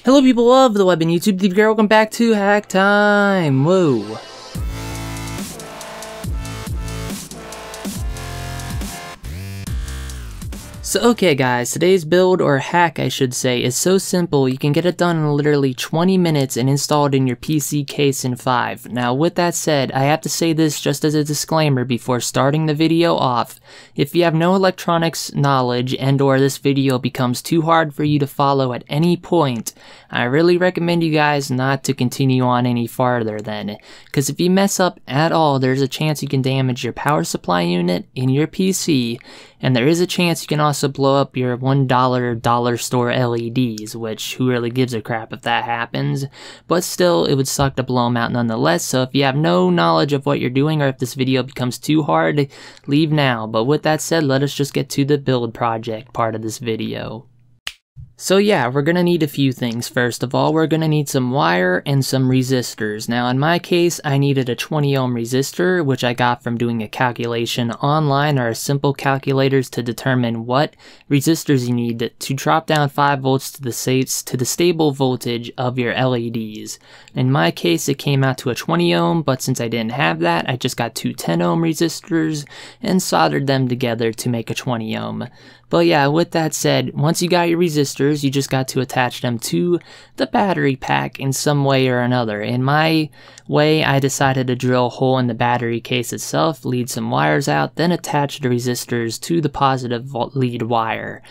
Hello people of the web and YouTube, welcome back to Hack Time! Whoa! So okay guys, today's build, or hack I should say, is so simple you can get it done in literally 20 minutes and installed in your PC case in 5. Now with that said, I have to say this just as a disclaimer before starting the video off. If you have no electronics knowledge and or this video becomes too hard for you to follow at any point, I really recommend you guys not to continue on any farther then. Because if you mess up at all, there's a chance you can damage your power supply unit in your PC, and there is a chance you can also blow up your $1 dollar store LEDs, which who really gives a crap if that happens, but still it would suck to blow them out nonetheless. So if you have no knowledge of what you're doing or if this video becomes too hard, leave now. But with that said, let us just get to the build project part of this video. So yeah, we're gonna need a few things. First of all, we're gonna need some wire and some resistors. Now in my case, I needed a 20 ohm resistor, which I got from doing a calculation online, or simple calculators to determine what resistors you need to drop down 5 volts to the stable voltage of your LEDs. In my case, it came out to a 20 ohm, but since I didn't have that, I just got two 10 ohm resistors and soldered them together to make a 20 ohm. But yeah, with that said, once you got your resistors, you just got to attach them to the battery pack in some way or another. In my way, I decided to drill a hole in the battery case itself, lead some wires out, then attach the resistors to the positive lead wire.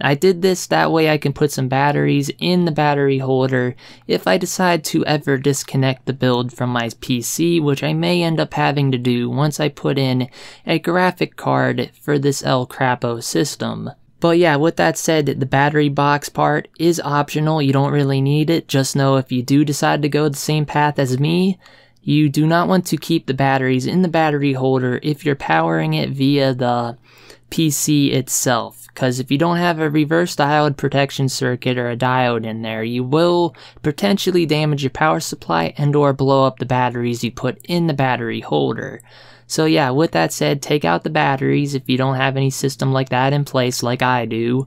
I did this that way I can put some batteries in the battery holder if I decide to ever disconnect the build from my PC, which I may end up having to do once I put in a graphic card for this El Crapo system. But yeah, with that said, the battery box part is optional. You don't really need it. Just know if you do decide to go the same path as me, you do not want to keep the batteries in the battery holder if you're powering it via the PC itself. Because if you don't have a reverse diode protection circuit or a diode in there, you will potentially damage your power supply and or blow up the batteries you put in the battery holder. So yeah, with that said, take out the batteries if you don't have any system like that in place like I do.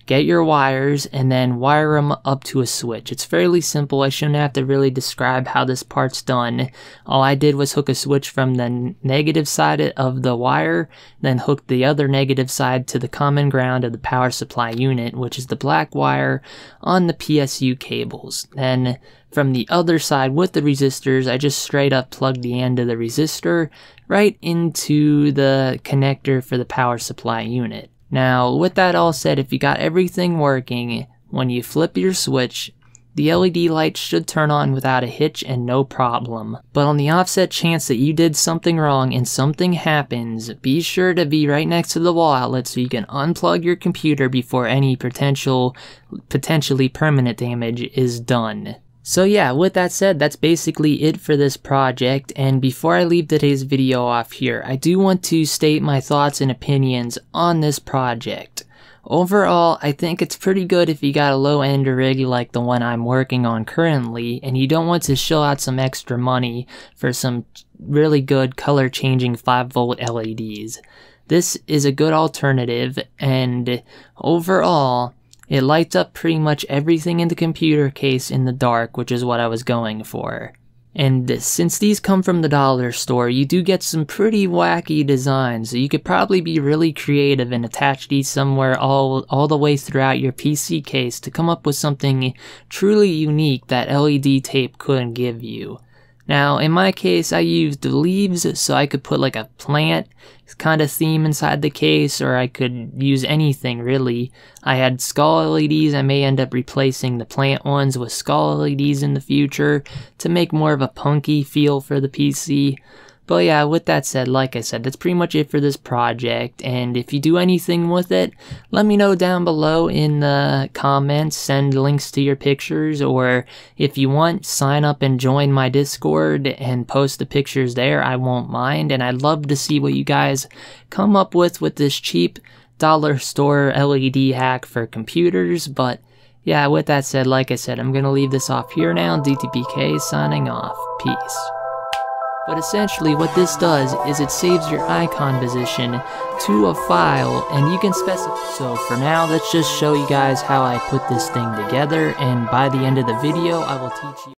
Get your wires and then wire them up to a switch. It's fairly simple. I shouldn't have to really describe how this part's done. All I did was hook a switch from the negative side of the wire, then hook the other negative side to the common ground of the power supply unit, which is the black wire on the PSU cables. Then from the other side with the resistors, I just straight up plugged the end of the resistor right into the connector for the power supply unit. Now, with that all said, if you got everything working, when you flip your switch, the LED light should turn on without a hitch and no problem. But on the offset chance that you did something wrong and something happens, be sure to be right next to the wall outlet so you can unplug your computer before any potentially permanent damage is done. So yeah, with that said, that's basically it for this project, and before I leave today's video off here, I do want to state my thoughts and opinions on this project. Overall, I think it's pretty good if you got a low-end rig like the one I'm working on currently, and you don't want to shell out some extra money for some really good color-changing 5-volt LEDs. This is a good alternative, and overall, it lights up pretty much everything in the computer case in the dark, which is what I was going for. And since these come from the dollar store, you do get some pretty wacky designs, so you could probably be really creative and attach these somewhere all the way throughout your PC case to come up with something truly unique that LED tape couldn't give you. Now, in my case, I used leaves so I could put like a plant kind of theme inside the case, or I could use anything really. I had skull LEDs. I may end up replacing the plant ones with skull LEDs in the future to make more of a punky feel for the PC. But yeah, with that said, like I said, that's pretty much it for this project, and if you do anything with it, let me know down below in the comments, send links to your pictures, or if you want, sign up and join my Discord and post the pictures there. I won't mind, and I'd love to see what you guys come up with this cheap dollar store LED hack for computers. But yeah, with that said, like I said, I'm gonna leave this off here now. DTPK signing off. Peace. But essentially what this does is it saves your icon position to a file, and you can specify. So for now, let's just show you guys how I put this thing together, and by the end of the video I will teach you